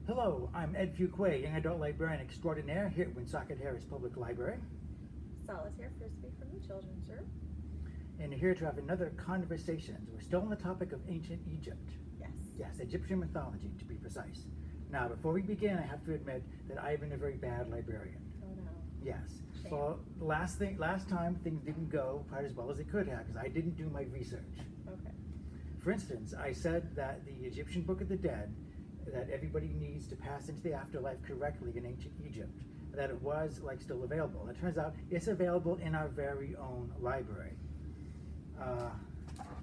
Hello, I'm Ed Fuquay, young adult librarian extraordinaire here at Woonsocket Harris Public Library, Solitaire Frisbee from the children's room. and here to have another conversation. We're still on the topic of ancient Egypt. Yes. Yes, Egyptian mythology to be precise. Now, before we begin, I have to admit that I've been a very bad librarian. Oh no. Yes. Shame. Well, last time things didn't go quite as well as they could have because I didn't do my research. Okay. For instance, I said that the Egyptian Book of the Dead, that everybody needs to pass into the afterlife correctly in ancient Egypt, that it was still available. It turns out it's available in our very own library.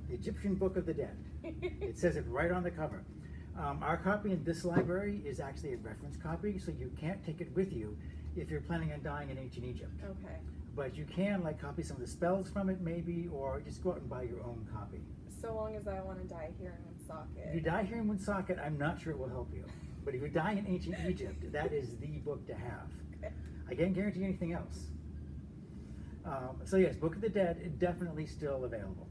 The Egyptian Book of the Dead. It says it right on the cover. Our copy in this library is actually a reference copy, so you can't take it with you if you're planning on dying in ancient Egypt. Okay. But you can copy some of the spells from it maybe, or just go out and buy your own copy. So long as I want to die here in Woonsocket. If you die here in Woonsocket, I'm not sure it will help you. But if you die in ancient Egypt, that is the book to have. Okay. I can't guarantee anything else. So yes, Book of the Dead, definitely still available.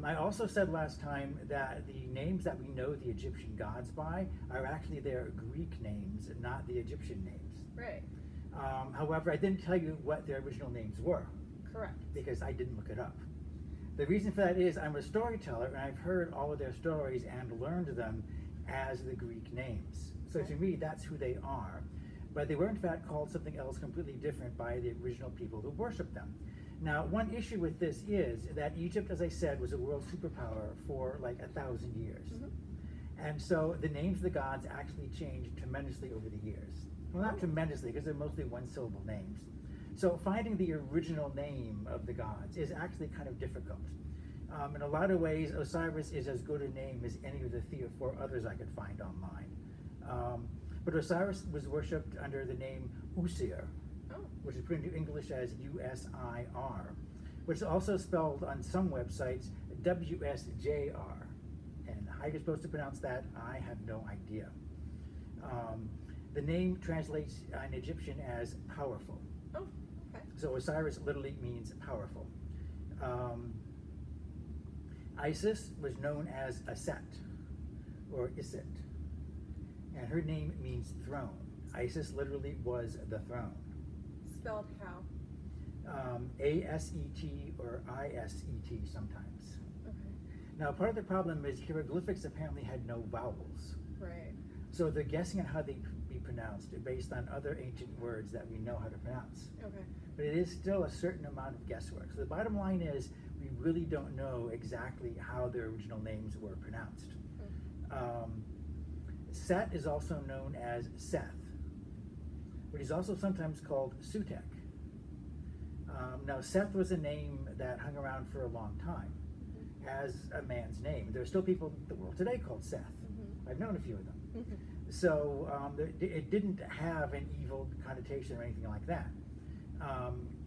I also said last time that the names that we know the Egyptian gods by are actually their Greek names, not the Egyptian names. Right. However, I didn't tell you what their original names were Correct. because I didn't look it up. The reason for that is I'm a storyteller and I've heard all of their stories and learned them as the Greek names. So to me, that's who they are. But they were in fact called something else completely different by the original people who worshiped them. Now, one issue with this is that Egypt, as I said, was a world superpower for 1,000 years. Mm-hmm. And so the names of the gods actually changed tremendously over the years. Well, not tremendously, because they're mostly one-syllable names. So finding the original name of the gods is actually kind of difficult. In a lot of ways, Osiris is as good a name as any of the 3 or 4 others I could find online. But Osiris was worshipped under the name Usir, which is put into English as U-S-I-R, which is also spelled on some websites W-S-J-R. And how you're supposed to pronounce that, I have no idea. The name translates in Egyptian as powerful. Oh, okay. So Osiris literally means powerful. Isis was known as Aset, or Isit, and her name means throne. Isis literally was the throne. Spelled how? A-S-E-T or I-S-E-T sometimes. Okay. Now, part of the problem is hieroglyphics apparently had no vowels. Right. So they're guessing on how they be pronounced based on other ancient words that we know how to pronounce. Okay. But it is still a certain amount of guesswork. So the bottom line is we really don't know exactly how their original names were pronounced. Set is also known as Seth, but he's also sometimes called Sutek. Now, Seth was a name that hung around for a long time as a man's name. There are still people in the world today called Seth. Mm-hmm. I've known a few of them. Mm-hmm. So it didn't have an evil connotation or anything like that.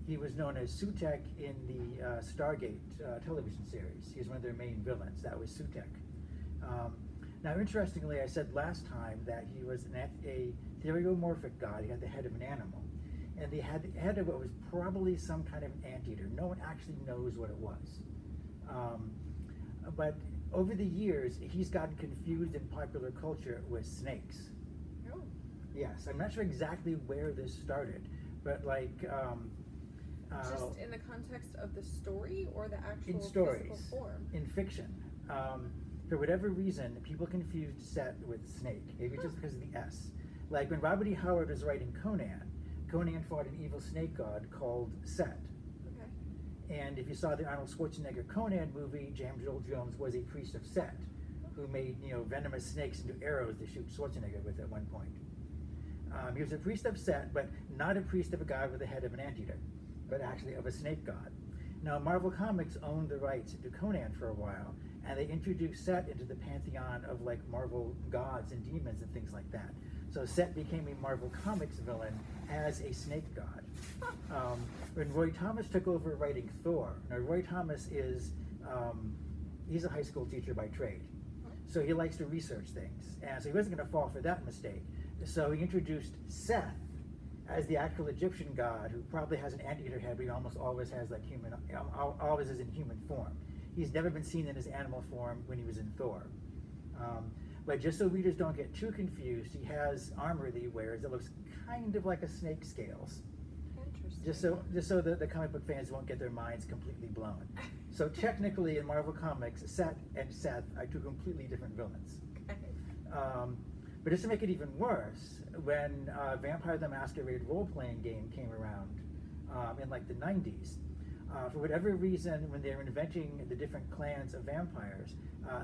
He was known as Sutek in the Stargate television series. He was one of their main villains. That was Sutek. Now, interestingly, I said last time that he was a theriomorphic god. He had the head of an animal. And he had the head of what was probably some kind of an anteater. No one actually knows what it was. But over the years, he's gotten confused in popular culture with snakes. Oh. Yes, I'm not sure exactly where this started, but Just in the context of the story or the actual in stories, physical form? in fiction. For whatever reason, people confused Set with snake, maybe just because of the S. Like when Robert E. Howard was writing Conan, Conan fought an evil snake god called Set. Okay. And if you saw the Arnold Schwarzenegger Conan movie, James Earl Jones was a priest of Set, who made venomous snakes into arrows to shoot Schwarzenegger with at one point. He was a priest of Set, but not a priest of a god with the head of an anteater, but actually of a snake god. Now, Marvel Comics owned the rights to Conan for a while, and they introduced Set into the pantheon of Marvel gods and demons and things like that. So Set became a Marvel Comics villain as a snake god. When Roy Thomas took over writing Thor, now Roy Thomas is, he's a high school teacher by trade. So he likes to research things. And so he wasn't going to fall for that mistake. So he introduced Seth as the actual Egyptian god who probably has an anteater head, but he almost always has always is in human form. He's never been seen in his animal form when he was in Thor. But just so readers don't get too confused, he has armor that he wears that looks kind of like a snake's scales. Interesting. Just so the comic book fans won't get their minds completely blown. So technically, in Marvel Comics, Set and Seth are two completely different villains. Okay. But just to make it even worse, when Vampire the Masquerade role-playing game came around in like the 90s, for whatever reason, when they were inventing the different clans of vampires,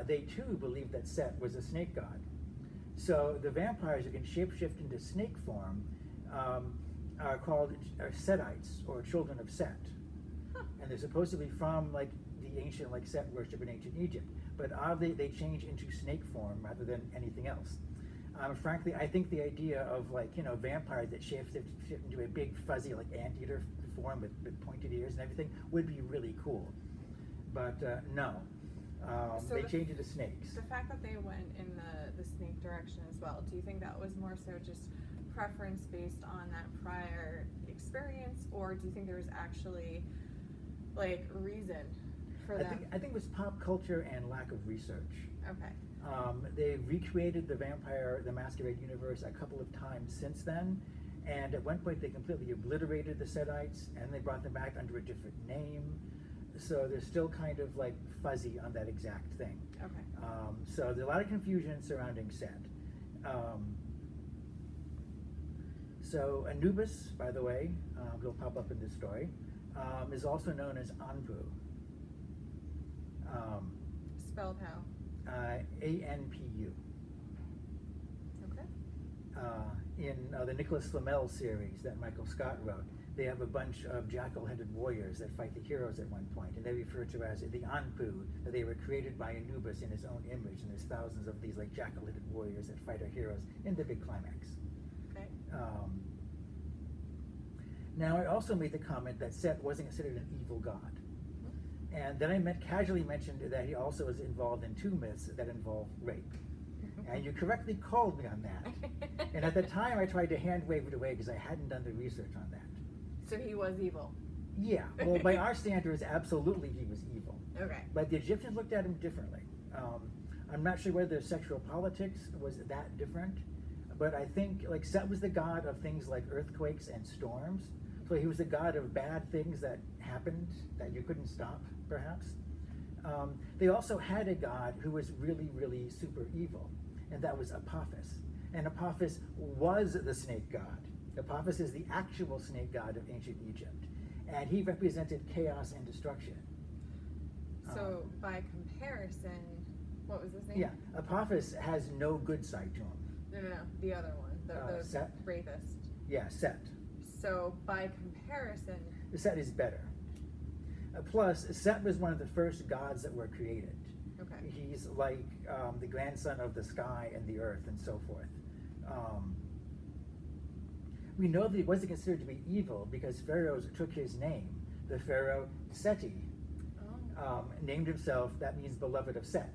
they too believed that Set was a snake god. So the vampires who can shapeshift into snake form are called Setites, or children of Set. Huh. And they're supposed to be from like the ancient like Set worship in ancient Egypt. But they change into snake form rather than anything else. Frankly, I think the idea of like, you know, vampires that shift into a big fuzzy like anteater form with pointed ears and everything would be really cool. But no, So they the- changed into snakes. The fact that they went in the snake direction as well, do you think that was more so just preference based on that prior experience, or do you think there was actually like reason for them? I think it was pop culture and lack of research. Okay. They recreated the Vampire the Masquerade universe a couple of times since then, and at one point they completely obliterated the Setites, and they brought them back under a different name. So they're still kind of like fuzzy on that exact thing. Okay. So there's a lot of confusion surrounding Set. So Anubis, by the way, will pop up in this story, is also known as Anpu. Spelled how? ANPU. Okay. In the Nicholas Flamel series that Michael Scott wrote, they have a bunch of jackal-headed warriors that fight the heroes at one point, and they refer to as the Anpu, that they were created by Anubis in his own image, and there's thousands of these like jackal-headed warriors that fight our heroes in the big climax. Okay. Now, I also made the comment that Set wasn't considered an evil god. And then I casually mentioned that he also is involved in two myths that involve rape. And you correctly called me on that. And at the time, I tried to hand wave it away because I hadn't done the research on that. So he was evil. Yeah, well, by our standards, absolutely he was evil. Okay. But the Egyptians looked at him differently. I'm not sure whether their sexual politics was that different, but I think like Set was the god of things like earthquakes and storms. So he was the god of bad things that happened that you couldn't stop, perhaps. They also had a god who was really, really super evil, and that was Apophis. And Apophis was the snake god. Apophis is the actual snake god of ancient Egypt, and he represented chaos and destruction. So by comparison, what was his name? Yeah, Apophis has no good side to him. No. The other one. The Set? rapist. Yeah, Set. So by comparison, Set is better. Plus, Set was one of the first gods that were created. okay. He's like the grandson of the sky and the earth and so forth. We know that he wasn't considered to be evil because pharaohs took his name. The pharaoh Seti Oh. named himself, that means beloved of Set,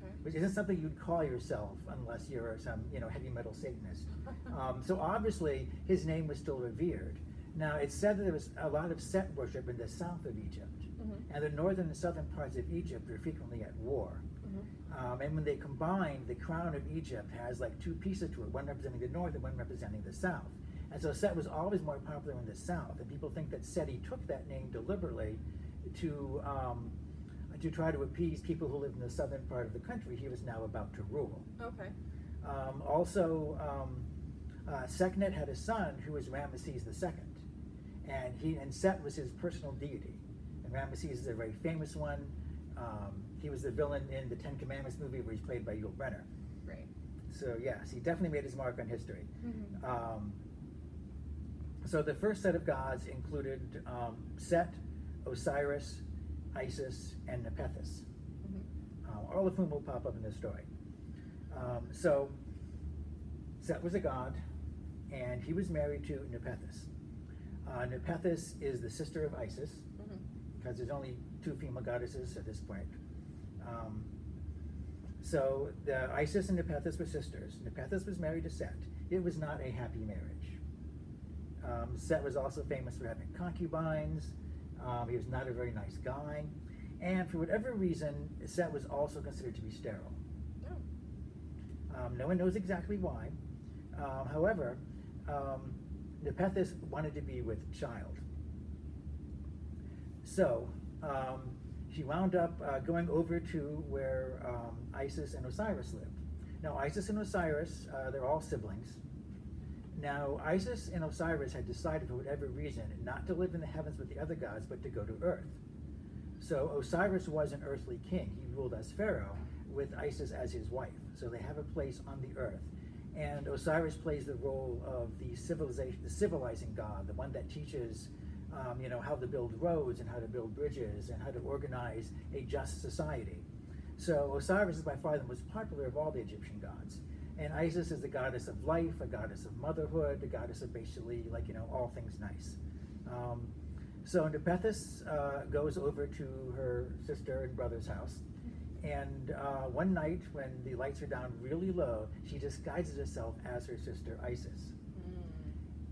Okay. which isn't something you'd call yourself unless you're some heavy metal Satanist. So obviously his name was still revered. Now it's said that there was a lot of Set worship in the south of Egypt, and the northern and southern parts of Egypt were frequently at war. And when they combined, the crown of Egypt has like two pieces to it, one representing the north and one representing the south. And so Set was always more popular in the south, and people think that Seti took that name deliberately to try to appease people who lived in the southern part of the country he was now about to rule. Okay. Sekhmet had a son who was Ramesses II, and Set was his personal deity. And Ramesses is a very famous one. He was the villain in the Ten Commandments movie where he's played by Yul Brynner. Right. So yes, he definitely made his mark on history. So the first set of gods included Set, Osiris, Isis, and Nephthys, all of whom will pop up in this story. So Set was a god, and he was married to Nephthys. Nephthys is the sister of Isis, because there's only two female goddesses at this point. So the Isis and Nephthys were sisters. Nephthys was married to Set. It was not a happy marriage. Set was also famous for having concubines. He was not a very nice guy. And for whatever reason, Set was also considered to be sterile. No one knows exactly why. However, Nepethys wanted to be with child. So she wound up going over to where Isis and Osiris lived. Now, Isis and Osiris, they're all siblings. Now, Isis and Osiris had decided, for whatever reason, not to live in the heavens with the other gods, but to go to Earth. So Osiris was an earthly king. He ruled as pharaoh, with Isis as his wife. So they have a place on the earth. And Osiris plays the role of the civilizing god, the one that teaches how to build roads and how to build bridges and how to organize a just society. So Osiris is by far the most popular of all the Egyptian gods. And Isis is the goddess of life, a goddess of motherhood, a goddess of basically, all things nice. So Nepethys goes over to her sister and brother's house. And one night, when the lights are down really low, she disguises herself as her sister Isis.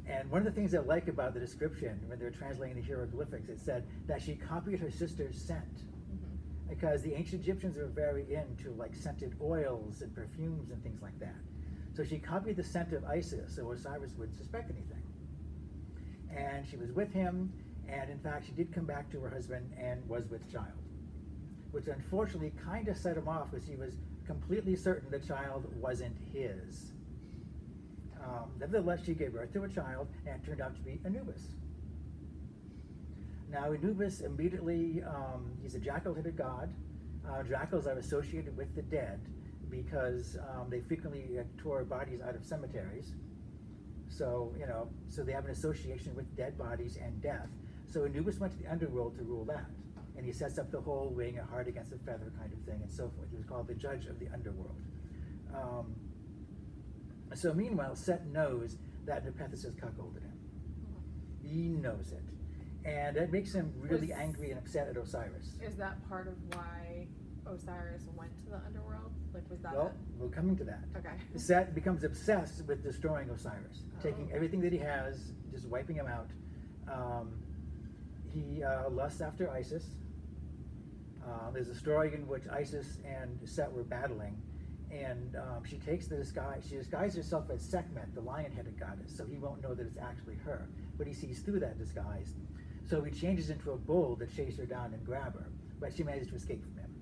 And one of the things I like about the description, when they're translating the hieroglyphics, it said that she copied her sister's scent. Because the ancient Egyptians were very into scented oils and perfumes and things like that. So she copied the scent of Isis so Osiris wouldn't suspect anything. And she was with him, and in fact she did come back to her husband and was with child. Which unfortunately kind of set him off because he was completely certain the child wasn't his. Nevertheless, she gave birth to a child, and it turned out to be Anubis. Now, Anubis immediately, he's a jackal-headed god. Jackals are associated with the dead because they frequently tore bodies out of cemeteries. So, so they have an association with dead bodies and death. So Anubis went to the underworld to rule that. And he sets up the whole wing, a heart against a feather kind of thing, and so forth. He was called the judge of the underworld. So meanwhile, Set knows that Nepethys has cuckolded him. He knows it. And that makes him really angry and upset at Osiris. Is that part of why Osiris went to the underworld? Was that Well, we're coming to that. Okay. Set becomes obsessed with destroying Osiris, taking everything that he has, just wiping him out. He lusts after Isis. There's a story in which Isis and Set were battling, and she takes the disguise. She disguises herself as Sekhmet, the lion-headed goddess, so he won't know that it's actually her. But he sees through that disguise. So he changes into a bull to chase her down and grab her, but she manages to escape from him.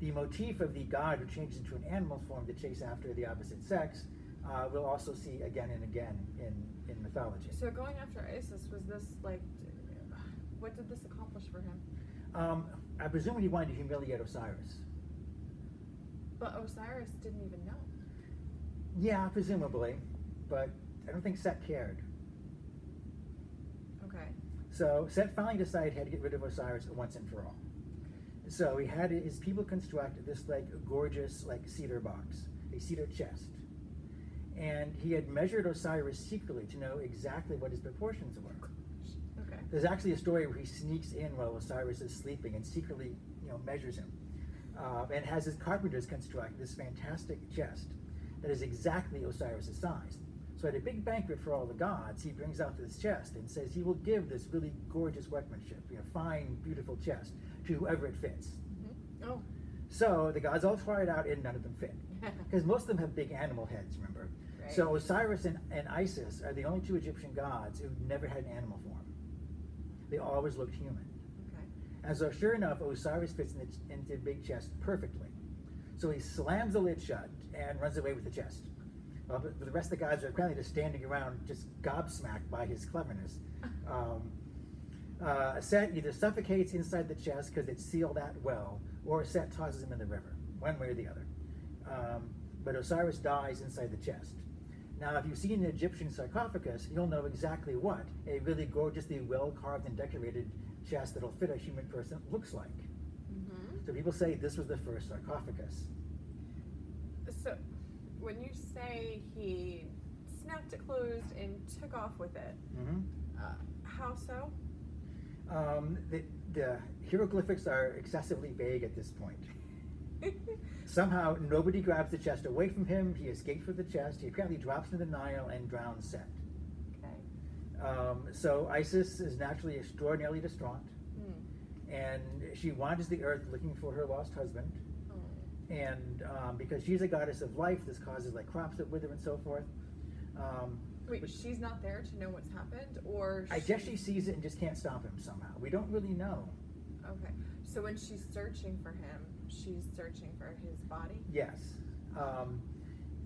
The motif of the god who changes into an animal form to chase after the opposite sex, we'll also see again and again in mythology. So going after Isis, was this what did this accomplish for him? I presume he wanted to humiliate Osiris. But Osiris didn't even know. Yeah, presumably, but I don't think Set cared. Okay. So Set finally decided he had to get rid of Osiris once and for all. So he had his people construct this gorgeous cedar box, a cedar chest. And he had measured Osiris secretly to know exactly what his proportions were. Okay. There's actually a story where he sneaks in while Osiris is sleeping and secretly, measures him. And has his carpenters construct this fantastic chest that is exactly Osiris's size. So at a big banquet for all the gods, he brings out this chest and says he will give this really gorgeous workmanship, fine, beautiful chest, to whoever it fits. Mm-hmm. Oh. So the gods all try it out and none of them fit. Because most of them have big animal heads, remember? Right. So Osiris and Isis are the only two Egyptian gods who never had an animal form. They always looked human. Okay. And so sure enough, Osiris fits into the big chest perfectly. So he slams the lid shut and runs away with the chest. But the rest of the gods are apparently just standing around, just gobsmacked by his cleverness. Set either suffocates inside the chest because it's sealed that well, or Set tosses him in the river, one way or the other. But Osiris dies inside the chest. Now, if you've seen an Egyptian sarcophagus, you'll know exactly what a really gorgeously well-carved and decorated chest that'll fit a human person looks like. Mm-hmm. So people say this was the first sarcophagus. So, when you say he snapped it closed and took off with it, Mm-hmm. How so? The hieroglyphics are excessively vague at this point. Somehow, nobody grabs the chest away from him. He escapes with the chest. He apparently drops into the Nile and drowns Set. Okay. So Isis is naturally extraordinarily distraught. And she wanders the earth looking for her lost husband. And because she's a goddess of life, this causes like crops that wither and so forth. Wait, she's not there to know what's happened, or I guess she sees it and just can't stop him somehow. We don't really know. Okay, so when she's searching for him, she's searching for his body? Yes.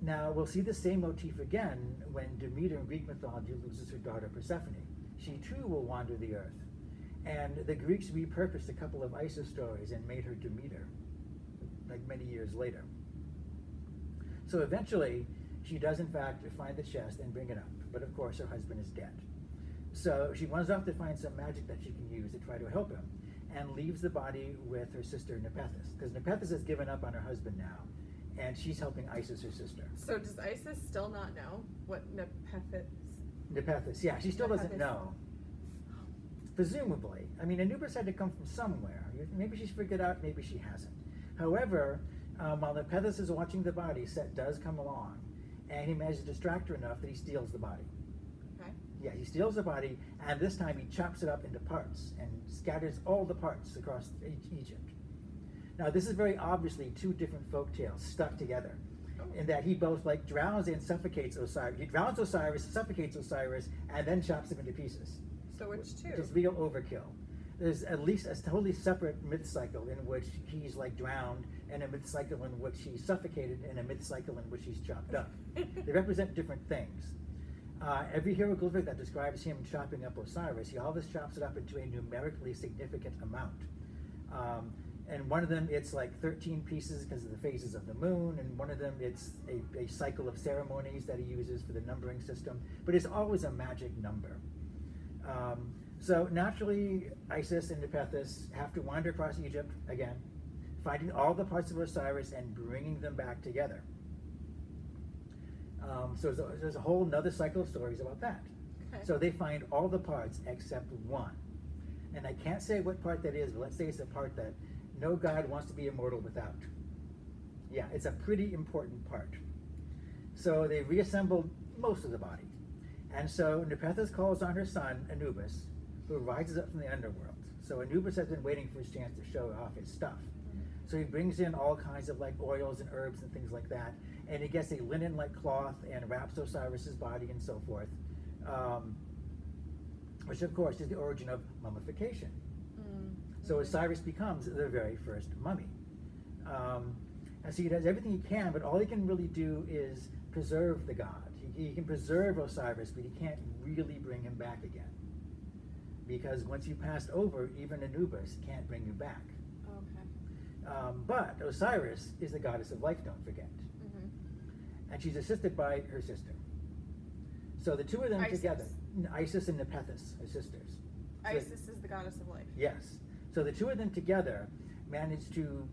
Now we'll see the same motif again when Demeter in Greek mythology loses her daughter Persephone. She too will wander the earth. And the Greeks repurposed a couple of Isis stories and made her Demeter, like many years later. So eventually, she does in fact find the chest and bring it up, but of course her husband is dead. So she runs off to find some magic that she can use to try to help him, and leaves the body with her sister Nepethys, because Nepethys has given up on her husband now, and she's helping Isis, her sister. So does Isis still not know what Nepethys, yeah, she still doesn't Nepethys. know. Presumably. I mean, Anubis had to come from somewhere. Maybe she's figured out, maybe she hasn't. However, while Nepethys is watching the body, Set does come along, and he manages to distract her enough that he steals the body. Okay. Yeah, he steals the body, and this time he chops it up into parts and scatters all the parts across Egypt. Now, this is very obviously two different folk tales stuck together, in that he both like drowns and suffocates Osiris. He drowns Osiris, suffocates Osiris, and then chops him into pieces. So which two? Which is real overkill. There's at least a totally separate myth cycle in which he's like drowned, and a myth cycle in which he's suffocated, and a myth cycle in which he's chopped up. They represent different things. Every hieroglyphic that describes him chopping up Osiris, he always chops it up into a numerically significant amount. And one of them, it's like 13 pieces because of the phases of the moon, and one of them, it's a cycle of ceremonies that he uses for the numbering system, but it's always a magic number. So naturally, Isis and Nepethys have to wander across Egypt again, finding all the parts of Osiris and bringing them back together. So there's a whole nother cycle of stories about that. Okay. So they find all the parts except one. And I can't say what part that is, but let's say it's the part that no god wants to be immortal without. Yeah, it's a pretty important part. So they reassembled most of the body. And so Nepethys calls on her son, Anubis, who rises up from the underworld. So Anubis has been waiting for his chance to show off his stuff. So he brings in all kinds of like oils and herbs and things like that. And he gets a linen-like cloth and wraps Osiris's body and so forth. Which of course is the origin of mummification. So Osiris becomes the very first mummy. And so he does everything he can, but all he can really do is preserve the god. He can preserve Osiris, but he can't really bring him back again. Because once you passed over, even Anubis can't bring you back. Okay. But Osiris is the goddess of life, don't forget. And she's assisted by her sister. So the two of them Isis. together, Isis and Nepethys, her sisters. So Isis is the goddess of life. yes. So the two of them together manage to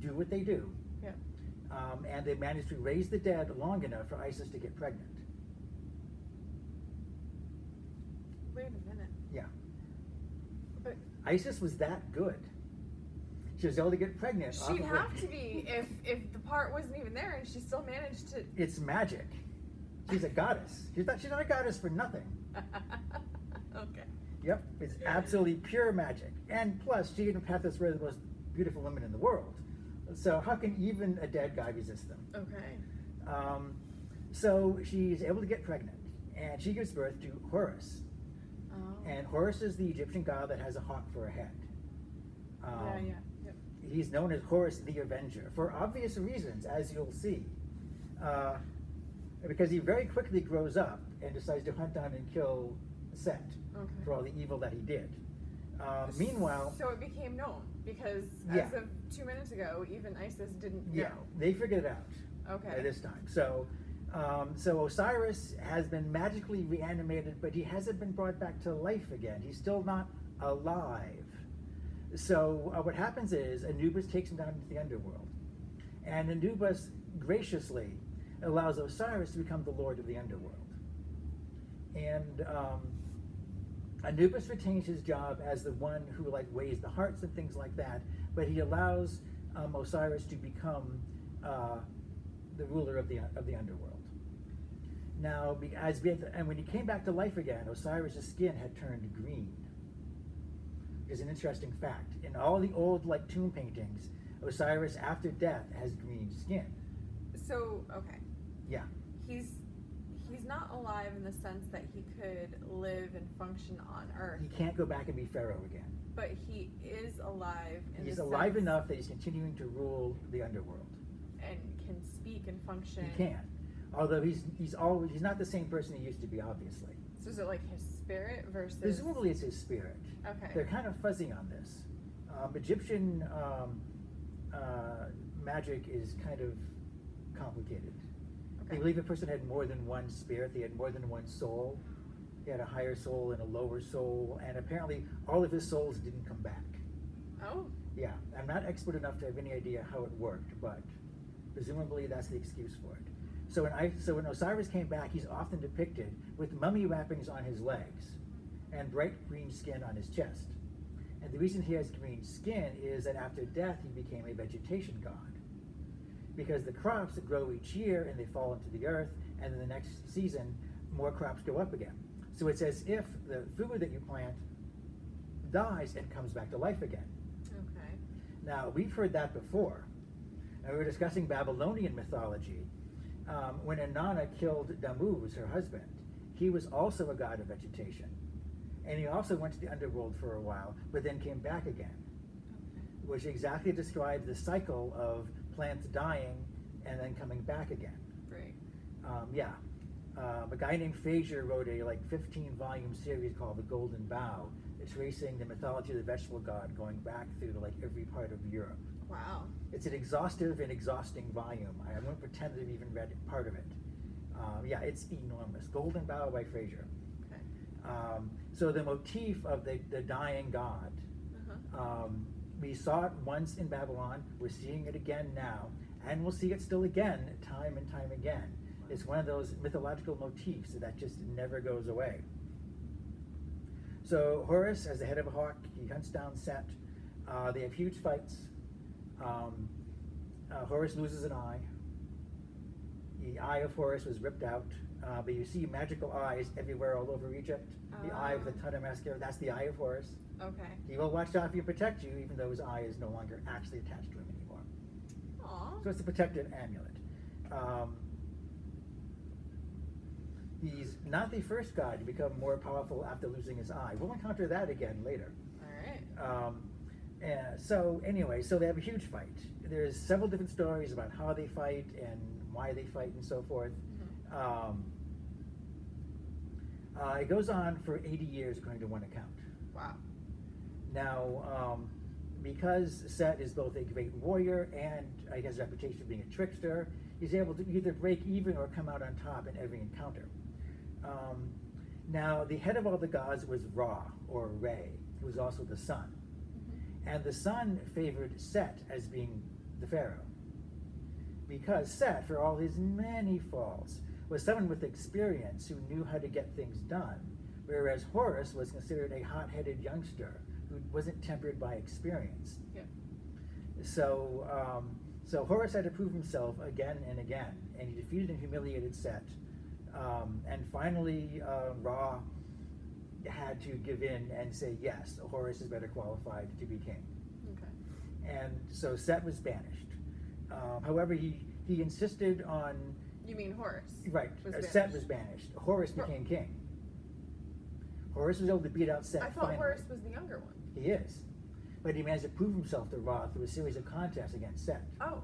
do what they do. Yep. And they manage to raise the dead long enough for Isis to get pregnant. Wait a minute. Yeah. But Isis was that good. She was able to get pregnant. off she'd of her- have to be if the part wasn't even there and she still managed to. It's magic. She's a goddess. She's not a goddess for nothing. Okay. Yep, it's absolutely pure magic. And plus, she and Nepethys were the most beautiful women in the world. So how can even a dead guy resist them? Okay. So she's able to get pregnant, and she gives birth to Horus. Oh. And Horus is the Egyptian god that has a hawk for a head. Yeah. Yep. He's known as Horus the Avenger, for obvious reasons, as you'll see. Because he very quickly grows up and decides to hunt down and kill Set Okay. for all the evil that he did. Meanwhile, So it became known because Yeah. as of 2 minutes ago, even Isis didn't yeah, know. they figured it out Okay. by this time. So Osiris has been magically reanimated, but he hasn't been brought back to life again. He's still not alive. So what happens is Anubis takes him down into the underworld, and Anubis graciously allows Osiris to become the lord of the underworld. And Anubis retains his job as the one who like weighs the hearts and things like that, but he allows Osiris to become the ruler of the underworld. Now, and when he came back to life again, Osiris's skin had turned green. Is an interesting fact. In all the old like tomb paintings, Osiris, after death, has green skin. So, okay. Yeah. He's not alive in the sense that he could live and function on Earth. He can't go back and be Pharaoh again. But he is alive in He's the alive sense enough that he's continuing to rule the underworld. and can speak and function. He can. Although he's not the same person he used to be, obviously. So is it like his spirit versus... Presumably it's his spirit. Okay. They're kind of fuzzy on this. Egyptian magic is kind of complicated. Okay. They believe a person had more than one spirit, they had more than one soul. He had a higher soul and a lower soul, and apparently all of his souls didn't come back. Oh. Yeah, I'm not expert enough to have any idea how it worked, but presumably that's the excuse for it. So when Osiris came back, he's often depicted with mummy wrappings on his legs and bright green skin on his chest. And the reason he has green skin is that after death he became a vegetation god. Because the crops grow each year and they fall into the earth, and then the next season more crops go up again. So it's as if the food that you plant dies and comes back to life again. Okay. Now, we've heard that before. And we were discussing Babylonian mythology. When Inanna killed Tammuz, her husband, he was also a god of vegetation. And he also went to the underworld for a while, but then came back again. Okay. Which exactly describes the cycle of plants dying and then coming back again. Right. A guy named Fraser wrote a 15-volume series called The Golden Bough, tracing the mythology of the vegetable god going back through to every part of Europe. Wow. It's an exhaustive and exhausting volume. I won't pretend to have even read part of it. It's enormous. Golden Bough by Fraser. Okay. So the motif of the dying god, Uh-huh. we saw it once in Babylon, we're seeing it again now, and we'll see it still again, time and time again. It's one of those mythological motifs that just never goes away. So Horus, as the head of a hawk, he hunts down Set. They have huge fights. Horus loses an eye. The eye of Horus was ripped out, but you see magical eyes everywhere all over Egypt. The eye with a ton of mascara, that's the eye of Horus. Okay. He will watch out for you and protect you, even though his eye is no longer actually attached to him anymore. Aw. So it's a protective amulet. He's not the first god to become more powerful after losing his eye. We'll encounter that again later. All right. So they have a huge fight. There's several different stories about how they fight and why they fight and so forth. Mm-hmm. It goes on for 80 years according to one account. Wow. Now, because Set is both a great warrior and he has a reputation of being a trickster, he's able to either break even or come out on top in every encounter. Now, the head of all the gods was Ra, or Re, who was also the sun. Mm-hmm. And the sun favored Set as being the pharaoh. Because Set, for all his many faults, was someone with experience who knew how to get things done, whereas Horus was considered a hot-headed youngster who wasn't tempered by experience. Yeah. So Horus had to prove himself again and again, and he defeated and humiliated Set. And finally, Ra had to give in and say, yes, Horus is better qualified to be king. Okay. And so Set was banished. However, he insisted on... You mean Horus? Right, Set was banished. Horus became king. Horus was able to beat out Set I thought finally. Horus was the younger one. He is. But he managed to prove himself to Ra through a series of contests against Set. Oh.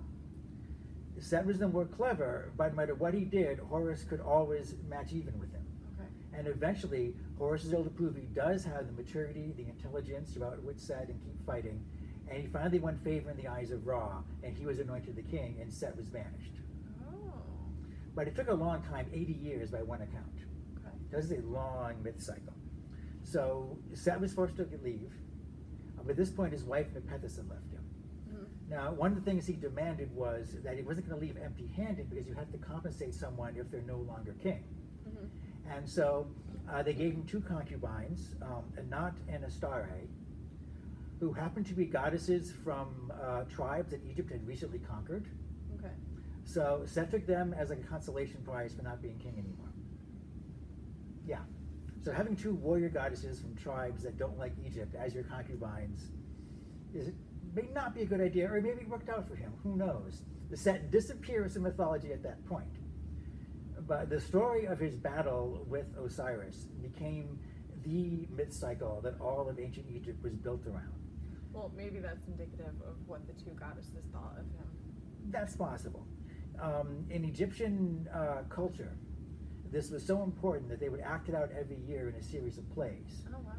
Set was the more clever, but no matter what he did, Horus could always match even with him. Okay. And eventually, Horus is able to prove he does have the maturity, the intelligence to outwit Set and keep fighting. And he finally won favor in the eyes of Ra, and he was anointed the king, and Set was banished. Oh. But it took a long time, 80 years by one account. Okay. This is a long myth cycle. So Set was forced to leave. But at this point, his wife Nephthys had left him. Mm-hmm. Now, one of the things he demanded was that he wasn't going to leave empty-handed because you have to compensate someone if they're no longer king. Mm-hmm. And so they gave him two concubines, Anat and Astarte, who happened to be goddesses from tribes that Egypt had recently conquered. Okay. So Set took them as a consolation prize for not being king anymore. Yeah. So having two warrior goddesses from tribes that don't like Egypt as your concubines is may not be a good idea, or maybe it worked out for him. Who knows? The Set disappears in mythology at that point. But the story of his battle with Osiris became the myth cycle that all of ancient Egypt was built around. Well, maybe that's indicative of what the two goddesses thought of him. That's possible. In Egyptian culture, this was so important that they would act it out every year in a series of plays. Oh, wow.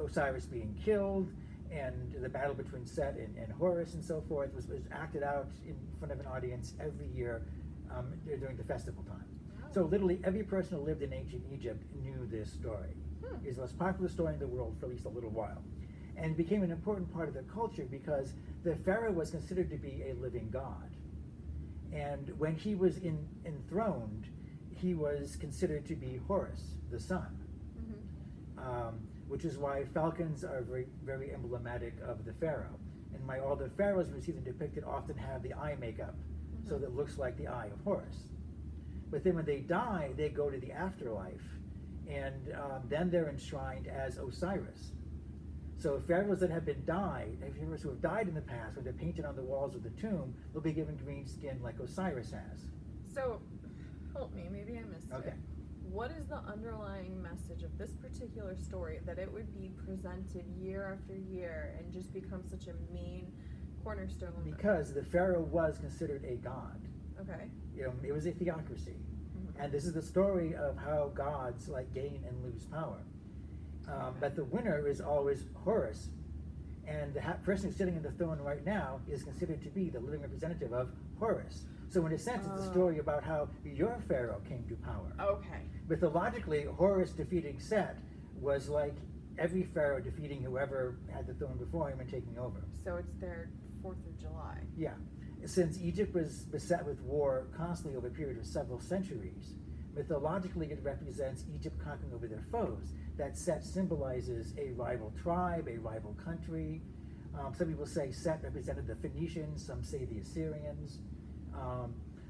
Osiris being killed, and the battle between Set and Horus and so forth was acted out in front of an audience every year during the festival time. Wow. So literally every person who lived in ancient Egypt knew this story. It was the most popular story in the world for at least a little while. And it became an important part of their culture because the pharaoh was considered to be a living god. And when he was enthroned, he was considered to be Horus, the sun. Which is why falcons are very, very emblematic of the pharaoh. And all the pharaohs we see them depicted often have the eye makeup, so that it looks like the eye of Horus. But then when they die, they go to the afterlife, and then they're enshrined as Osiris. So pharaohs that have pharaohs who have died in the past, when they're painted on the walls of the tomb, they'll be given green skin like Osiris has. So, help me, maybe I missed Okay. it. What is the underlying message of this particular story that it would be presented year after year and just become such a main cornerstone? Because the pharaoh was considered a god. Okay. It was a theocracy. And this is the story of how gods gain and lose power. But the winner is always Horus. And the person who's sitting in the throne right now is considered to be the living representative of Horus. So in a sense, it's a story about how your pharaoh came to power. Okay. Mythologically, Horus defeating Set was like every pharaoh defeating whoever had the throne before him and taking over. So it's their 4th of July. Yeah. Since Egypt was beset with war constantly over a period of several centuries, mythologically it represents Egypt conquering over their foes. That Set symbolizes a rival tribe, a rival country. Some people say Set represented the Phoenicians, some say the Assyrians.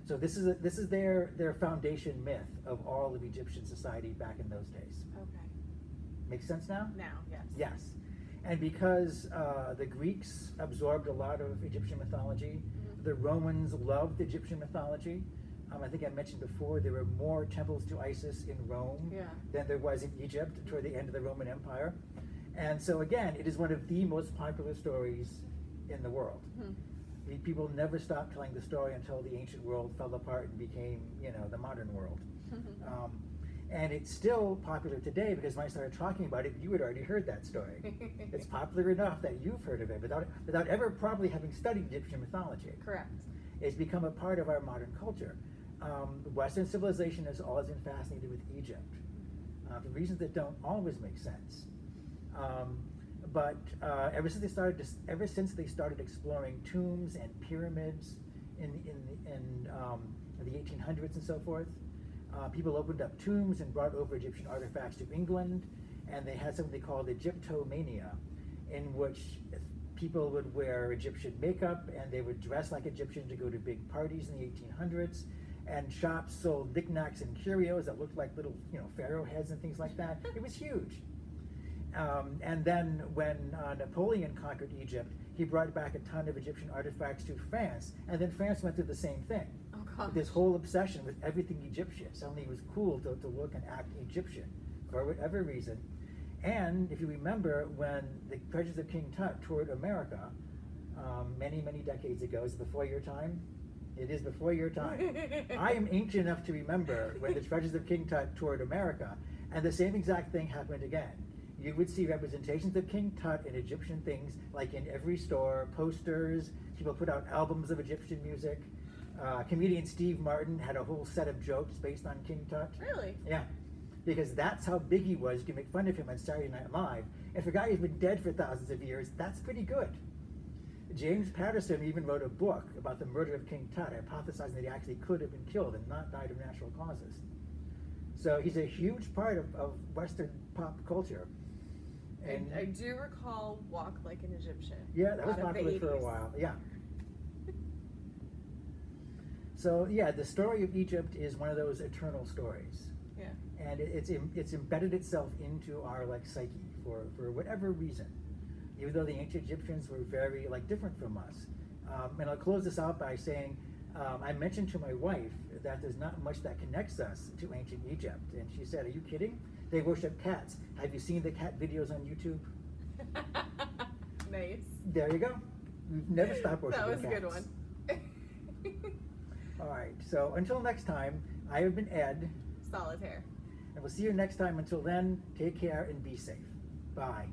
So this is their foundation myth of all of Egyptian society back in those days. Okay. Make sense now? Now, yes. Yes. And because the Greeks absorbed a lot of Egyptian mythology, the Romans loved Egyptian mythology. I think I mentioned before there were more temples to Isis in Rome than there was in Egypt toward the end of the Roman Empire. And so again, it is one of the most popular stories in the world. People never stopped telling the story until the ancient world fell apart and became, the modern world. And it's still popular today because when I started talking about it, you had already heard that story. It's popular enough that you've heard of it without ever probably having studied Egyptian mythology. Correct. It's become a part of our modern culture. Western civilization has always been fascinated with Egypt for reasons that don't always make sense. But ever since they started exploring tombs and pyramids in the 1800s and so forth, people opened up tombs and brought over Egyptian artifacts to England, and they had something they called Egyptomania, in which people would wear Egyptian makeup and they would dress like Egyptians to go to big parties in the 1800s. And shops sold knickknacks and curios that looked like little, pharaoh heads and things like that. It was huge. And then when Napoleon conquered Egypt, he brought back a ton of Egyptian artifacts to France, and then France went through the same thing. Oh, gosh. This whole obsession with everything Egyptian. Suddenly it was cool to look and act Egyptian for whatever reason. And if you remember, when the treasures of King Tut toured America many, many decades ago, is it before your time? It is before your time. I am ancient enough to remember when the treasures of King Tut toured America, and the same exact thing happened again. You would see representations of King Tut in Egyptian things, like in every store, posters. People put out albums of Egyptian music. Comedian Steve Martin had a whole set of jokes based on King Tut. Really? Yeah, because that's how big he was. You can make fun of him on Saturday Night Live. And for a guy who's been dead for thousands of years, that's pretty good. James Patterson even wrote a book about the murder of King Tut, hypothesizing that he actually could have been killed and not died of natural causes. So he's a huge part of Western pop culture. And I do recall Walk Like an Egyptian. Yeah, that was out of the popular for a 80s. while. Yeah. So yeah, the story of Egypt is one of those eternal stories. Yeah. And it's embedded itself into our psyche for whatever reason. even though the ancient Egyptians were very different from us. And I'll close this out by saying, I mentioned to my wife that there's not much that connects us to ancient Egypt, and she said, "Are you kidding? They worship cats. Have you seen the cat videos on YouTube?" Nice. There you go. We've never stopped worshiping That was cats. a good one. All right. So until next time, I have been Ed. Solitaire. And we'll see you next time. Until then, take care and be safe. Bye.